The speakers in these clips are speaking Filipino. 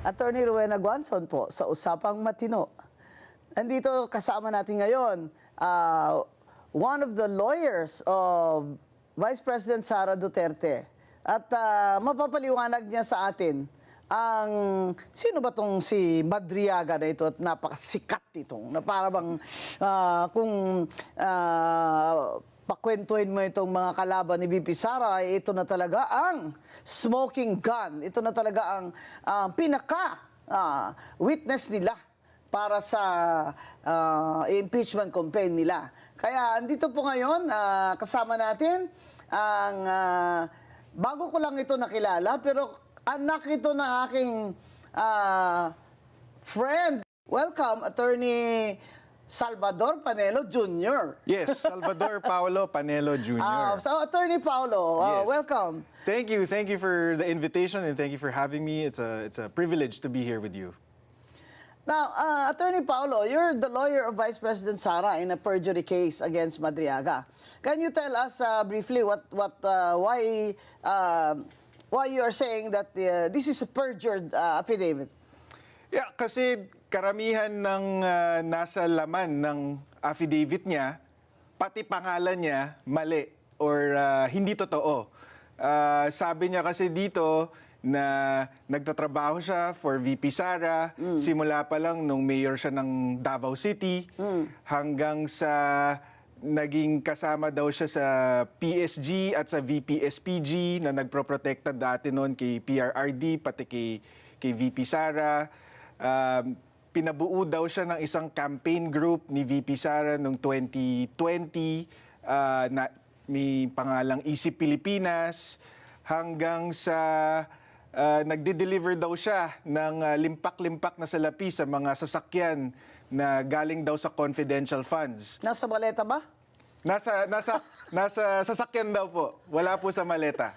Attorney Rowena Guanzon po sa Usapang Matino. Nandito kasama natin ngayon, one of the lawyers of Vice President Sara Duterte. At mapapaliwanag niya sa atin ang sino ba tong si Madriaga na ito at napakasikat itong na para bang kung pakwentuhin mo itong mga kalaban ni VP Sara, ito na talaga ang smoking gun. Ito na talaga ang pinaka-witness nila para sa impeachment complaint nila. Kaya andito po ngayon, kasama natin ang, bago ko lang ito nakilala, pero anak ito ng aking friend. Welcome, Attorney Salvador Panelo Jr. Yes, Salvador Paulo Panelo Jr. So, Attorney Paulo, Yes. welcome. Thank you for the invitation and thank you for having me. It's a privilege to be here with you. Now, Attorney Paulo, you're the lawyer of Vice President Sara in a perjury case against Madriaga. Can you tell us briefly why you are saying that this is a perjured affidavit? Yeah, kasi karamihan ng nasa laman ng affidavit niya, pati pangalan niya, mali or hindi totoo. Sabi niya kasi dito na nagtatrabaho siya for VP Sara, simula pa lang nung mayor siya ng Davao City, hanggang sa naging kasama daw siya sa PSG at sa VP SPG na nagproprotekta dati noon kay PRRD, pati kay VP Sara. Pinabuo daw siya ng isang campaign group ni VP Sara noong 2020 na may pangalang Isip Pilipinas, hanggang sa nagde-deliver daw siya ng limpak-limpak na salapi sa mga sasakyan na galing daw sa confidential funds. Nasa maleta ba? Nasa sasakyan daw po. Wala po sa maleta.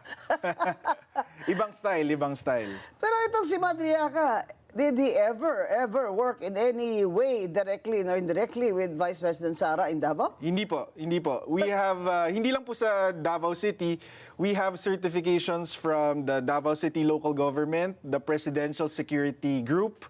Ibang style. Pero itong si Madriaga, did he ever work in any way, directly or indirectly, with Vice President Sara in Davao? Hindi po. We have, hindi lang po sa Davao City, we have certifications from the Davao City local government, the Presidential Security Group,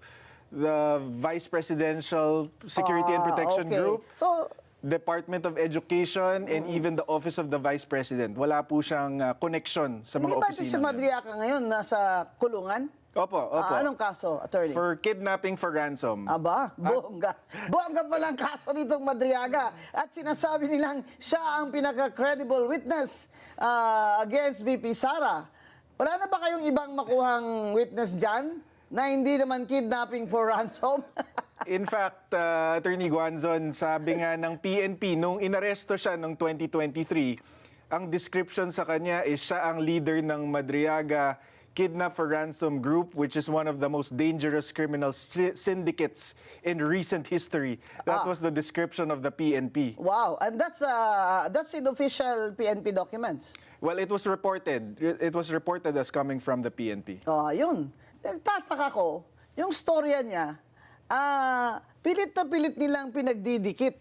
the Vice Presidential Security and Protection okay. Group, So, Department of Education, and even the Office of the Vice President. Wala po siyang connection sa mga hindi ba ito opisina. si Madriaga ngayon nasa kulungan? Opo. Anong kaso, attorney? For kidnapping for ransom. Aba, bongga. Bongga palang kaso nitong Madriaga. At sinasabi nilang siya ang pinaka-credible witness against VP Sara. Wala na ba kayong ibang makuhang witness dyan na hindi naman kidnapping for ransom? In fact, Attorney Guanzon, sabi nga ng PNP, nung inaresto siya noong 2023, ang description sa kanya is siya ang leader ng Madriaga Kidnap for Ransom Group, which is one of the most dangerous criminal syndicates in recent history. That was the description of the PNP. Wow, and that's in official PNP documents. Well, it was reported. It was reported as coming from the PNP. Yun. Nagtataka ko, yung storya niya, pilit na pilit nilang pinagdidikit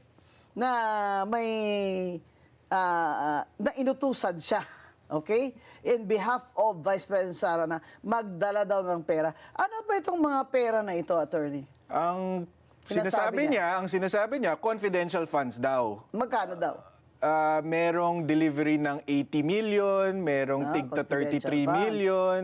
na may na inutusan siya. Okay? In behalf of Vice President Sara na magdala daw ng pera. Ano ba itong mga pera na ito, attorney? Ang sinasabi niya, confidential funds daw. Magkano daw? Merong delivery ng 80 million, merong tigta 33 million,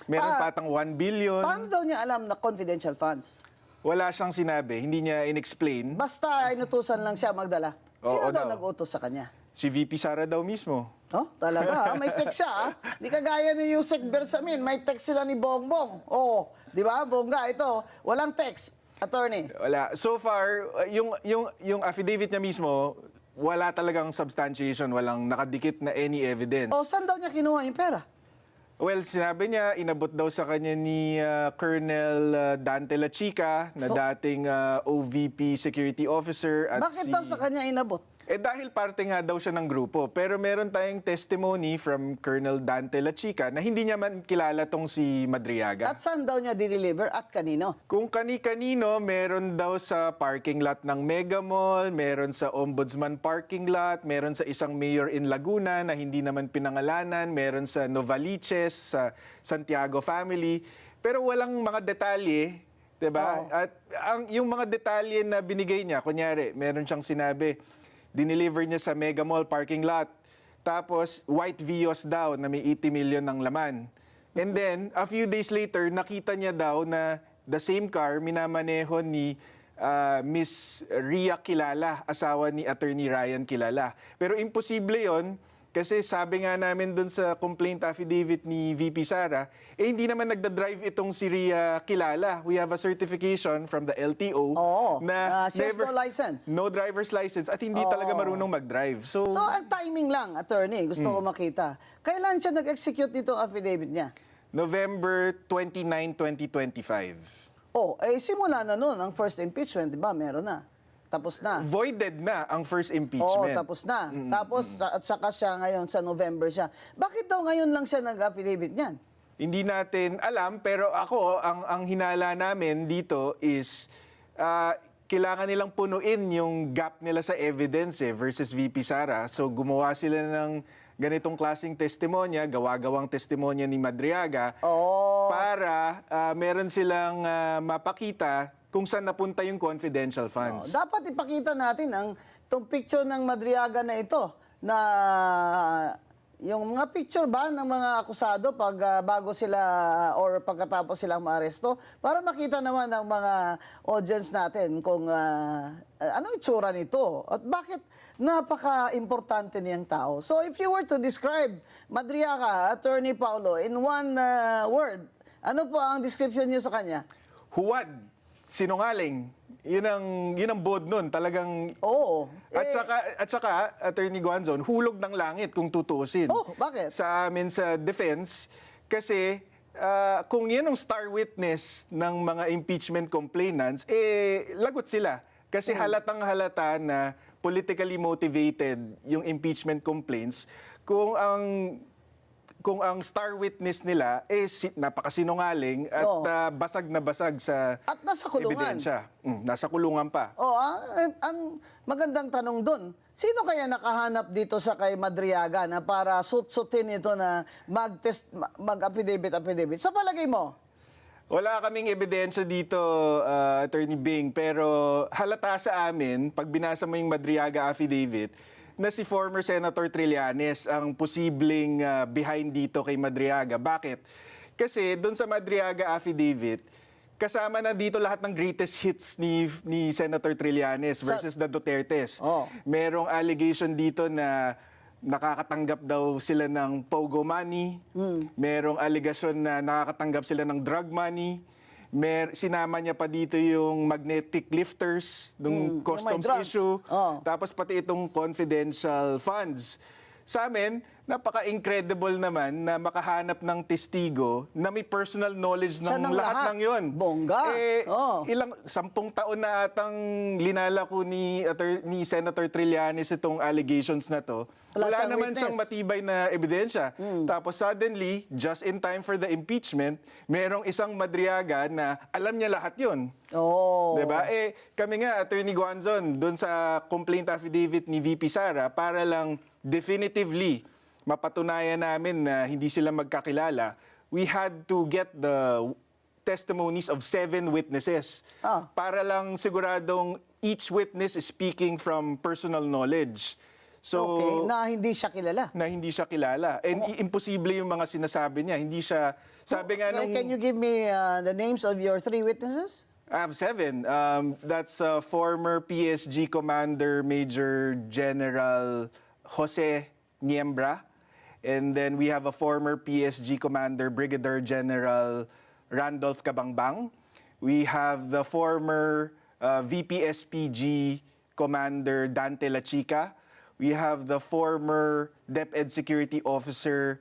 merong patang 1 billion. Paano daw niya alam na confidential funds? Wala siyang sinabi, hindi niya in-explain. Basta inutusan lang siya magdala. Sino Oo daw daw. nag-utos sa kanya? Si VP Sara daw mismo. Oh, talaga. May text siya. Di kagaya ni Yusek Bersamin. May text sila ni Bongbong. Oh, di ba? Bongga, ito. Walang text. Attorney. Wala. So far, yung affidavit niya mismo, wala talagang substantiation, walang nakadikit na any evidence. Oh, saan daw niya kinuha yung pera? Well, sinabi niya, inabot daw sa kanya ni Colonel Dante La Chica, na dating OVP security officer. At Bakit daw sa kanya inabot? dahil parte nga daw siya ng grupo. Pero meron tayong testimony from Colonel Dante La Chica na hindi niya man kilala tong si Madriaga. At saan daw niya deliver at kanino? Kung kani-kanino, meron daw sa parking lot ng Mega Mall, meron sa Ombudsman parking lot, meron sa isang mayor in Laguna na hindi naman pinangalanan, meron sa Novaliches, sa Santiago family. pero walang mga detalye, 'di ba? Oo. At yung mga detalye na binigay niya, kunyari, meron siyang sinabi, dineliver niya sa Mega Mall parking lot. Tapos white Vios daw na may 80 million ng laman. And then a few days later, nakita niya daw na the same car minamaneho ni Miss Ria Kilala, asawa ni Attorney Ryan Kilala. Pero imposible 'yon. Kasi sabi nga namin dun sa complaint affidavit ni VP Sara, hindi naman nagda-drive itong si Ria Kilala. We have a certification from the LTO Oo. na She has no license. no driver's license at hindi talaga marunong mag-drive. So, So, ang timing lang, attorney, gusto ko makita. Kailan siya nag-execute nitong affidavit niya? November 29, 2025. Oh, simula na noon ang first impeachment, di ba? Meron na. Tapos na. Voided na ang first Oo, impeachment. tapos na. Tapos, at saka siya ngayon sa November siya. Bakit daw ngayon lang siya nag-affidavit niyan? Hindi natin alam, pero ako, ang hinala namin dito is kailangan nilang punuin yung gap nila sa evidence versus VP Sara. So gumawa sila ng ganitong klaseng testimonya, gawa-gawang testimonya ni Madriaga Oo. para meron silang mapakita kung saan napunta yung confidential funds. Dapat ipakita natin itong picture ng Madriaga na ito na yung mga picture ba ng mga akusado pag bago sila or pagkatapos silang maaresto para makita naman ng mga audience natin kung ano itsura nito at bakit napaka-importante niyang tao. So if you were to describe Madriaga, Attorney Paulo, in one word, ano po ang description niyo sa kanya? Huwad, sinungaling. Yun ang bod nun. Talagang Oo. At saka, Attorney Guanzon, hulog ng langit kung tutuusin. Oh, bakit? Sa amin sa defense, kasi kung yan ang star witness ng mga impeachment complainants, lagot sila. Kasi halatang halata na politically motivated yung impeachment complaints kung ang star witness nila napakasinungaling at basag na basag sa At nasa kulungan. ebidensya. Nasa kulungan pa. Oh, ang magandang tanong doon, sino kaya nakahanap dito sa kay Madriaga na para sut-sutin ito na mag-affidavit? Sa palagay mo? Wala kaming ebidensya dito, Attorney Bing, pero halata sa amin, pag binasa mo yung Madriaga affidavit, na si former Senator Trillanes ang posibleng behind dito kay Madriaga. Bakit? Kasi doon sa Madriaga affidavit, kasama na dito lahat ng greatest hits ni Senator Trillanes versus the Dutertes. Oh. Merong allegation dito na nakakatanggap daw sila ng pogo money. Merong allegation na nakakatanggap sila ng drug money. Sinama niya pa dito yung magnetic lifters, ng customs drugs. issue. Oh. Tapos pati itong confidential funds. Sa amin, napaka-incredible naman na makahanap ng testigo na may personal knowledge Siya ng ng lahat lahat. ng yon. Bongga. Oh. 10 taon na atang linalako ni Senator Trillanes itong allegations na to. Wala Wala siyang naman witness. siyang matibay na ebidensya. Tapos suddenly, just in time for the impeachment, merong isang Madriaga na alam niya lahat yon. Oh. Diba? Kami nga, Attorney Guanzon, doon sa complaint affidavit ni VP Sara, para lang definitively mapatunayan namin na hindi sila magkakilala, we had to get the testimonies of 7 witnesses. Para lang siguradong each witness is speaking from personal knowledge. So, Okay, na hindi siya kilala. na hindi siya kilala. And imposible yung mga sinasabi niya. Hindi siya, sabi nga nung... Can you give me the names of your 3 witnesses? I have 7. That's former PSG Commander Major General Jose Niembra. And then we have a former PSG Commander Brigadier General Randolph Cabangbang. We have the former VP-SPG Commander Dante Lachica. We have the former DepEd Security Officer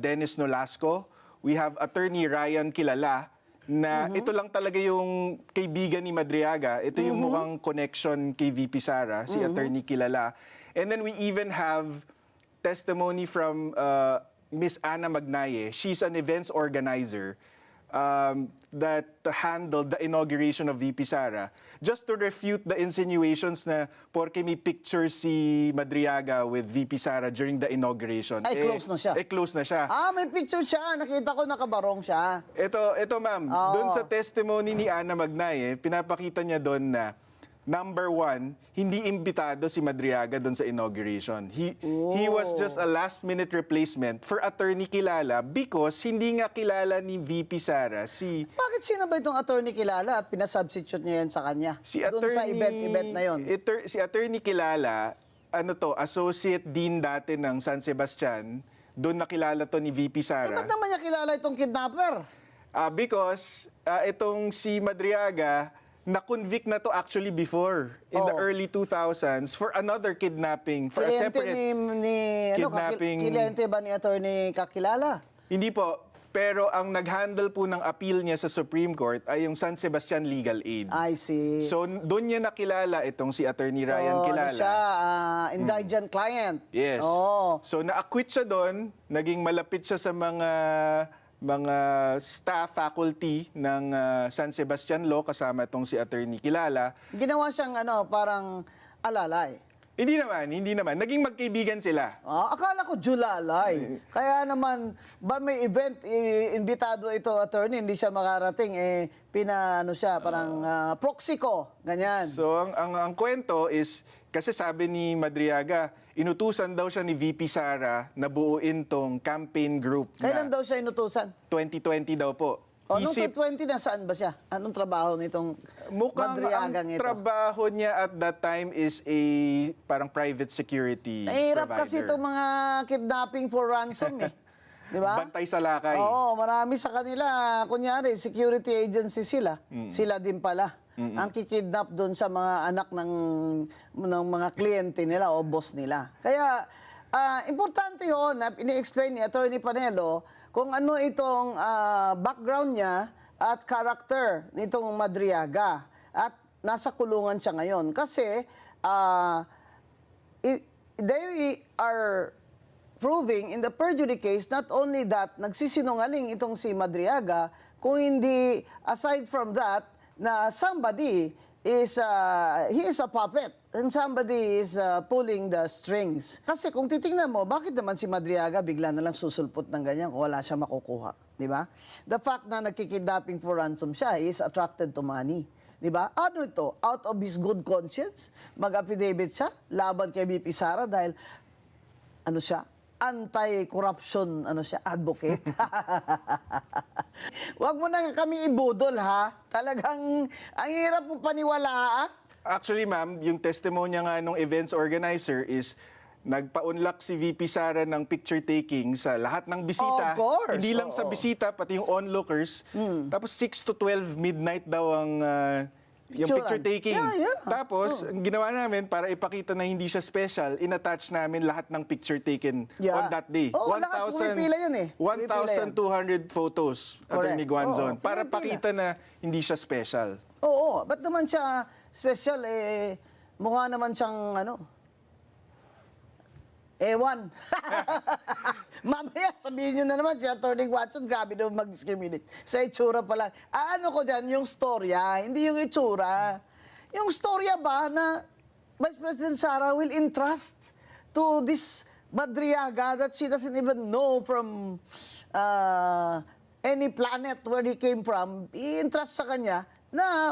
Dennis Nolasco. We have Attorney Ryan Kilala, na ito lang talaga yung kaibigan ni Madriaga. Ito yung mukhang connection kay VP Sara, si Attorney Kilala. And then we even have testimony from Miss Ana Magnaye. She's an events organizer that handled the inauguration of VP Sara just to refute the insinuations na porke may picture si Madriaga with VP Sara during the inauguration. Ay, close na siya. Close na siya. May picture siya. Nakita ko nakabarong siya. Ito ma'am, Oo. doon sa testimony ni Ana Magnay, pinapakita niya doon na number one, hindi imbitado si Madriaga doon sa inauguration. He was just a last-minute replacement for attorney Kilala because hindi nga kilala ni VP Sara Bakit sino ba itong attorney Kilala at pinasubstitute niya yan sa kanya? Doon sa event na yon. Si attorney Kilala, associate dean dati ng San Sebastian, doon nakilala to ni VP Sara. Ba't naman niya kilala itong kidnapper? Because itong si Madriaga, na-convict na to actually before, in the early 2000s, for another kidnapping, for a Kliyente separate kidnapping. Kliyente ba ni attorney kakilala? Hindi po, pero ang nag-handle po ng appeal niya sa Supreme Court ay yung San Sebastian Legal Aid. I see. So, doon niya nakilala itong si Attorney Ryan Kilala. Ano siya, indigent client. Yes. Oh. So, na-acquit siya doon, naging malapit siya sa mga staff, faculty ng San Sebastian Law, kasama itong si Attorney Kilala. Ginawa siyang parang alalay. Hindi naman. Naging magkaibigan sila. Akala ko Julalay. Kaya naman, ba may event, imbitado ito attorney, hindi siya makarating, siya, parang proxy ko, ganyan. So, ang kwento is, kasi sabi ni Madriaga, inutusan daw siya ni VP Sara na buuin tong campaign group Kailan na daw siya inutusan? 2020 daw po. Nung 2020, nasaan ba siya? Anong trabaho nitong Mukhang ang Madriagang ito? trabaho niya at that time is a parang private security Hirap provider. kasi itong mga kidnapping for ransom Di ba? Bantay sa lakay. Oo, marami sa kanila. Kunyari, security agency sila. Sila din pala. Ang kikidnap doon sa mga anak ng mga kliyente nila o boss nila. Kaya, importante yun na ini-explain ni Attorney Panelo kung ano itong background niya at character nitong Madriaga. At nasa kulungan siya ngayon. Kasi, they are proving in the perjury case not only that nagsisinungaling itong si Madriaga, kung hindi, aside from that, na somebody is, he is a puppet and somebody is pulling the strings. Kasi kung titingnan mo, bakit naman si Madriaga bigla na lang susulpot ng ganyan kung wala siya makukuha? Di ba? The fact na nagkikidnapping for ransom siya, he is attracted to money. Di ba? Ano ito? Out of his good conscience, mag-affidavit siya, laban kay VP Sara dahil, siya? Anti-corruption, advocate. Huwag mo na kami ibudol, ha? Talagang, ang hirap mo paniwalaan. Actually, ma'am, yung testimonya nga nung events organizer is nagpa-unlock si VP Sara ng picture taking sa lahat ng bisita. Of course. Hindi lang sa bisita, pati yung onlookers. Tapos 6 to 12 midnight daw ang yung picture taking. Yeah. Tapos, ang ginawa namin para ipakita na hindi siya special, in-attach namin lahat ng picture taken on that day. Lahat pumipila yun 1,200 photos, Attorney Guanzon, para pakita na hindi siya special. Oo, ba't naman siya special? Mukha naman siyang ewan. Mamaya sabihin nyo na naman si Atty. Watson, grabe daw mag-discriminate. Sa itsura pa lang. Ano ko dyan, yung storya, hindi yung itsura. Yung storya ba na Vice President Sara will entrust to this Madriaga that she doesn't even know from any planet where he came from, i-entrust sa kanya na,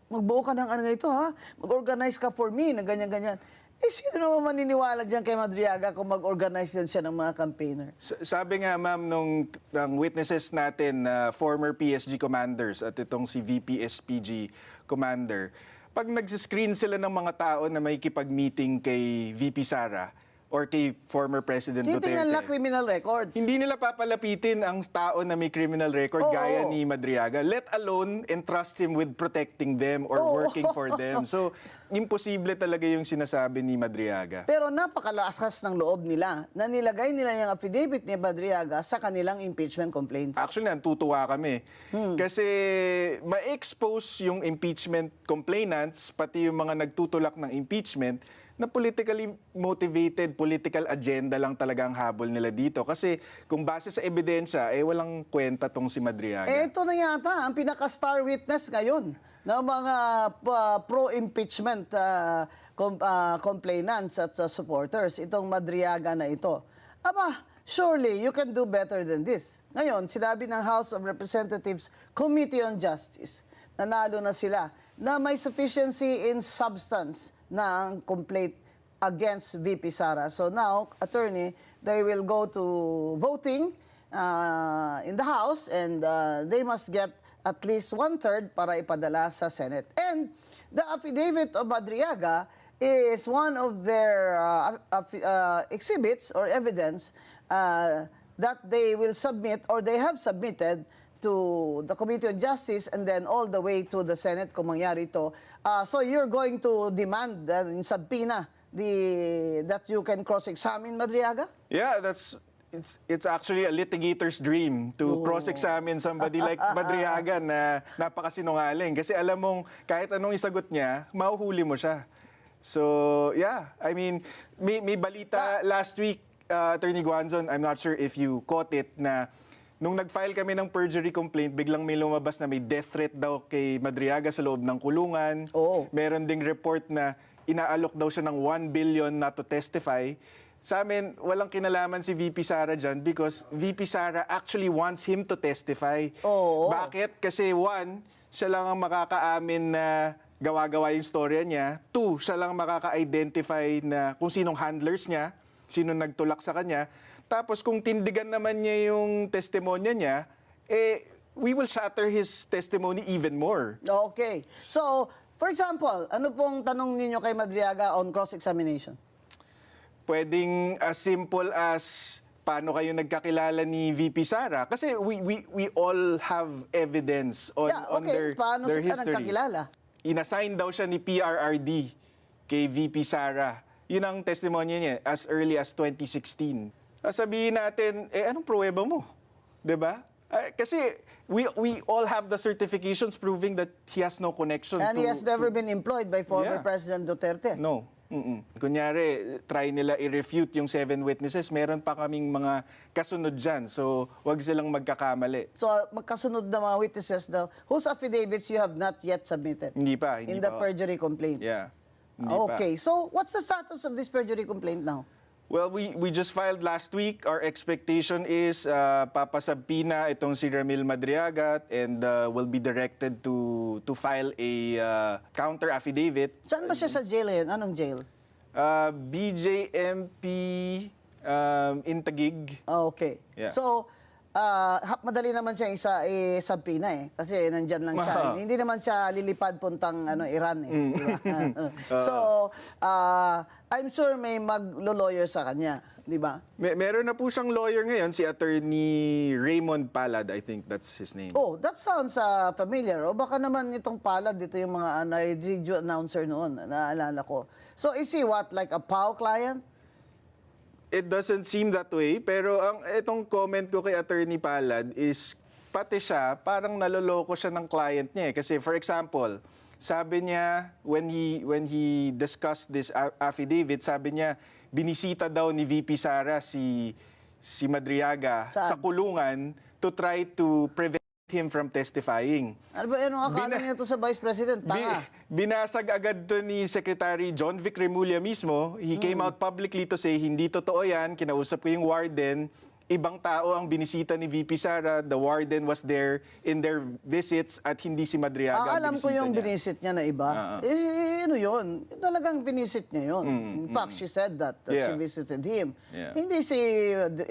magbuo ka ng ganito, ha? Mag-organize ka for me, na ganyan-ganyan. Sino naman maniniwala dyan kay Madriaga kung mag-organize yan siya ng mga campaigner? Sabi nga, ma'am, ng witnesses natin, former PSG commanders at itong si VP SPG commander, pag nag-screen sila ng mga tao na may kipag-meeting kay VP Sara or kay former President Titingnan Duterte, lang criminal records. hindi nila papalapitin ang tao na may criminal record gaya ni Madriaga, let alone entrust him with protecting them or working for them. So, imposible talaga yung sinasabi ni Madriaga. Pero napakalakas ng loob nila na nilagay nila yung affidavit ni Madriaga sa kanilang impeachment complaints. Actually, natutuwa kami. Kasi ma-expose yung impeachment complainants, pati yung mga nagtutulak ng impeachment, na politically motivated, political agenda lang talaga ang habol nila dito. Kasi kung base sa ebidensya, walang kwenta tong si Madriaga. Ito na yata ang pinaka-star witness ngayon ng mga pro-impeachment complainants at supporters, itong Madriaga na ito. Aba, surely you can do better than this. Ngayon, sinabi ng House of Representatives Committee on Justice, nanalo na sila, na may sufficiency in substance ng complaint against VP Sara. So now, attorney, they will go to voting in the House and they must get at least 1/3 para ipadala sa Senate. And the affidavit of Madriaga is one of their exhibits or evidence that they will submit or they have submitted to the Committee on Justice and then all the way to the Senate kung mangyari ito. So you're going to demand in subpoena that you can cross-examine Madriaga? Yeah, it's actually a litigator's dream to cross-examine somebody like Madriaga na napakasinungaling. Kasi alam mong kahit anong isagot niya, mahuhuli mo siya. So, yeah. I mean, may balita last week, Attorney Guanzon, I'm not sure if you caught it, na nung nag-file kami ng perjury complaint, biglang may lumabas na may death threat daw kay Madriaga sa loob ng kulungan. Oo. Meron ding report na inaalok daw siya ng 1 billion not to testify. Sa amin, walang kinalaman si VP Sara dyan because VP Sara actually wants him to testify. Oo. Bakit? Kasi one, siya lang ang makakaamin na gawa-gawa yung storya niya. Two, siya lang makaka-identify na kung sinong handlers niya, sino nagtulak sa kanya. Tapos kung tindigan naman niya yung testimonya niya, we will shatter his testimony even more. Okay. So, for example, ano pong tanong ninyo kay Madriaga on cross-examination? Pwedeng as simple as paano kayo nagkakilala ni VP Sara? Kasi we all have evidence on, on Paano their sila history. nagkakilala? Inassign daw siya ni PRRD kay VP Sara. Yun ang testimonya niya as early as 2016. Sabihin natin, anong pruweba mo? 'Di ba? Kasi we all have the certifications proving that he has no connection And to... he has never been employed by former Yeah. President Duterte. No. Kunyari, try nila i-refute yung 7 witnesses, meron pa kaming mga kasunod dyan. So, wag silang magkakamali. So, magkasunod na mga witnesses daw, whose affidavits you have not yet submitted Hindi pa. in the perjury complaint. Yeah. Hindi Okay. So, what's the status of this perjury complaint now? Well, we just filed last week. Our expectation is papasabpina itong si Ramil Madriaga and will be directed to file a counter affidavit. Saan ba siya sa jail ngayon? Anong jail? BJMP in Taguig. Okay. Yeah. So, madali naman siya isabpina eh. Kasi nandyan lang siya. Hindi naman siya lilipad puntang Iran eh. Di ba? So, I'm sure may maglo-lawyer sa kanya. Di ba? Meron na po siyang lawyer ngayon, si Attorney Raymond Palad, I think that's his name. Oh, that sounds familiar. O baka naman itong palad, dito yung mga radio announcer noon, naalala ko. So is he what, like a POW client? It doesn't seem that way, pero itong comment ko kay Attorney Palad is pati siya, parang naloloko siya ng client niya. Kasi for example, sabi niya, when he discussed this affidavit, sabi niya, binisita daw ni VP Sara si Madriaga sa kulungan to try to prevent him from testifying. Ano ba anong akala niya to sa Vice President? Tanga. Binasag agad to ni Secretary John Vic Remulla mismo. He came out publicly to say, hindi totoo yan. Kinausap ko yung warden. Ibang tao ang binisita ni VP Sara. The warden was there in their visits at hindi si Madriaga ang Alam ko binisita yung niya. binisit niya na iba. Ano yun? Talagang binisit niya yun. In fact, she said that she Yeah. visited him. Yeah. Hindi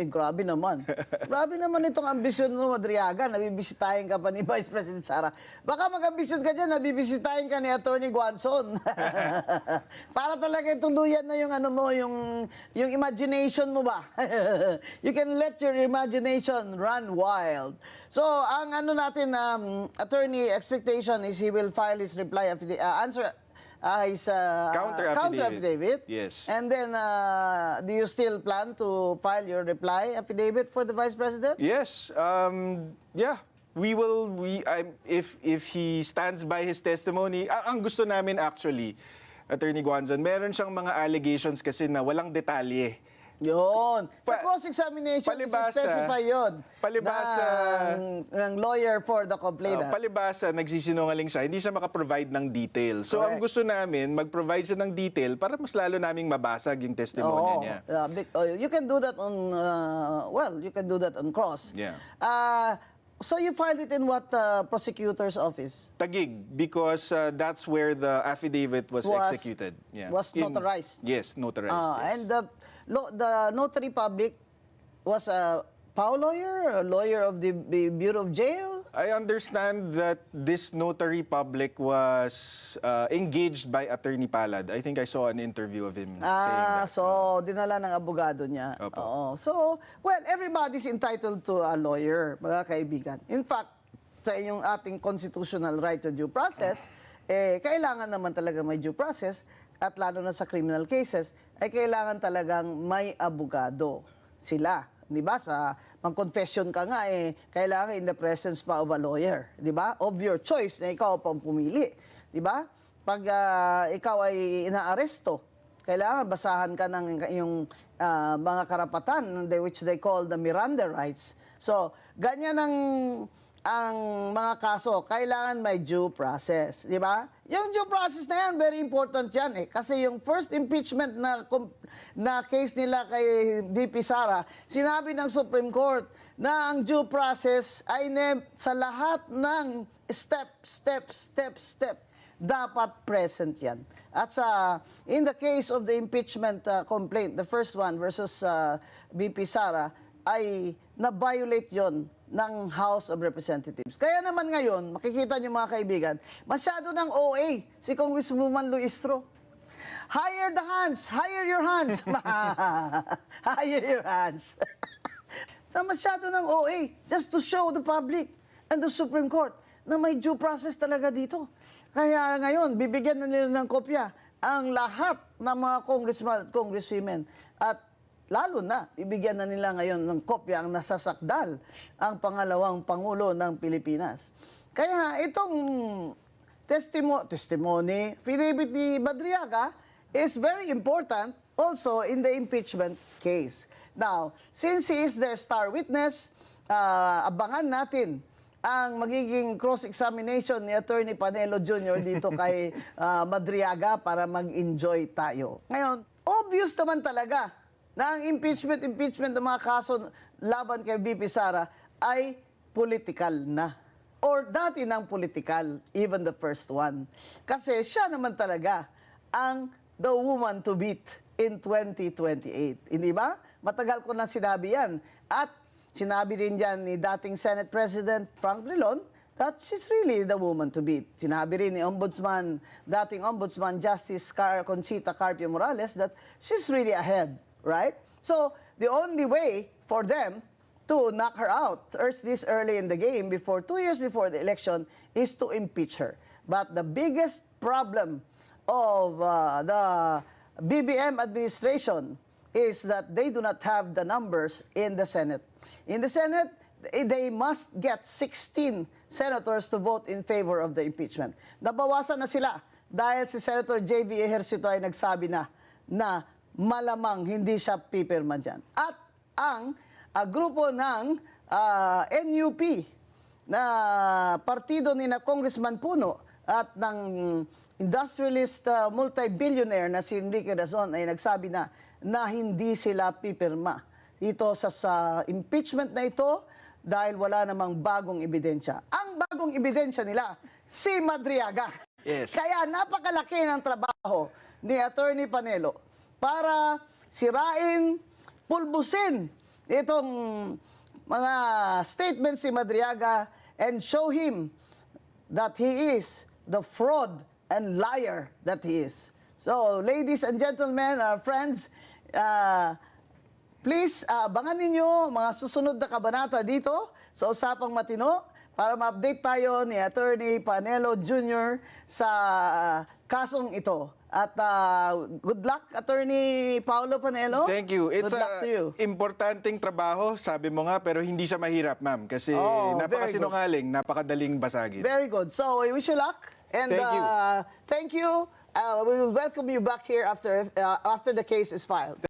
grabe naman. Grabe naman itong ambisyon mo, Madriaga. Nabibisitahin ka pa ni Vice President Sara. Baka mag-ambisyon ka dyan, nabibisitahin ka ni Attorney Guanzon. Para talaga tuluyan na yung yung imagination mo ba? You can let your imagination run wild. So, ang natin, attorney expectation is he will file his reply answer his Counter affidavit. Yes. And then, do you still plan to file your reply affidavit for the Vice President? Yes. Yeah. We will. If he stands by his testimony, ang gusto namin actually, Attorney Guanzon, meron siyang mga allegations kasi na walang detalye. Yun. Sa Pa- cross-examination, palibhasa- specify yun. palibhasa- ng lawyer for the complainant. Palibhasa, nagsisinungaling siya, hindi siya makaprovide ng detail. So ang Correct. gusto namin, mag-provide siya ng detail para mas lalo naming mabasag yung testimonya Oo. niya. You can do that on, you can do that on cross. Yeah. So you filed it in what prosecutor's office? Tagig, because that's where the affidavit was executed. Yeah. Was notarized? Yes, notarized. yes. And the notary public was a POW lawyer, a lawyer of the Bureau of Jail? I understand that this notary public was engaged by Attorney Palad. I think I saw an interview of him saying that. So dinala ng abogado niya. Opo. Oo. So, well, everybody's entitled to a lawyer, mga kaibigan. In fact, sa inyong ating constitutional right to due process, kailangan naman talaga may due process at lalo na sa criminal cases, ay kailangan talagang may abogado sila. Di ba? Sa mag-confession ka nga, kailangan in the presence pa of a lawyer. Di ba? Of your choice na ikaw pang pumili. Di ba? Pag ikaw ay inaaresto, kailangan basahan ka ng yung mga karapatan which they call the Miranda rights. So, ganyan ang mga kaso, kailangan may due process, di ba? Yung due process na yan, very important yan Kasi yung first impeachment na case nila kay VP Sara, sinabi ng Supreme Court na ang due process ay sa lahat ng step, dapat present yan. At in the case of the impeachment complaint, the first one versus VP Sara, ay na-violate yon ng House of Representatives. Kaya naman ngayon, makikita niyo mga kaibigan, masyado ng OA si Congresswoman Luistro. Hire the hands! Hire your hands! Hire your hands! So, masyado ng OA just to show the public and the Supreme Court na may due process talaga dito. Kaya ngayon, bibigyan na nila ng kopya ang lahat ng mga congressman at congresswomen. At lalo na, ibigyan na nila ngayon ng kopya ang nasasakdal ang pangalawang Pangulo ng Pilipinas. Kaya itong testimony, affidavit ni Madriaga is very important also in the impeachment case. Now, since he is their star witness, abangan natin ang magiging cross-examination ni Attorney Panelo Jr. dito kay Madriaga para mag-enjoy tayo. Ngayon, obvious naman talaga na ang impeachment ng mga kaso laban kay VP Sara ay political na. Or dati ng political, even the first one. Kasi siya naman talaga ang the woman to beat in 2028. Hindi ba? Matagal ko na sinabi yan. At sinabi rin dyan ni dating Senate President Frank Drilon that she's really the woman to beat. Sinabi rin ni dating Ombudsman Justice Conchita Carpio Morales that she's really ahead. Right? So, the only way for them to knock her out this early in the game, 2 years before the election, is to impeach her. But the biggest problem of the BBM administration is that they do not have the numbers in the Senate. In the Senate, they must get 16 senators to vote in favor of the impeachment. Nabawasan na sila dahil si Senator J.V. Ejercito ay nagsabi na malamang hindi siya pipirma dyan. At ang grupo ng NUP na partido ni na Congressman Puno at ng industrialist multi-billionaire na si Enrique Razon ay nagsabi na hindi sila pipirma dito sa impeachment na ito dahil wala namang bagong ebidensya. Ang bagong ebidensya nila, si Madriaga. Yes. Kaya napakalaki ng trabaho ni Attorney Panelo para sirain, pulbusin itong mga statements si Madriaga and show him that he is the fraud and liar that he is. So, ladies and gentlemen, friends, please, abangan ninyo mga susunod na kabanata dito sa Usapang Matino para ma-update tayo ni Attorney Panelo Jr. sa kasong ito. At good luck, Attorney Paulo Panelo. Thank you. It's good luck to you. Importanteng trabaho, sabi mo nga, pero hindi siya mahirap, ma'am. Kasi napakasinungaling, napakadaling basagin. Very good. So, we wish you luck. And Thank you. Thank you We will welcome you back here after the case is filed.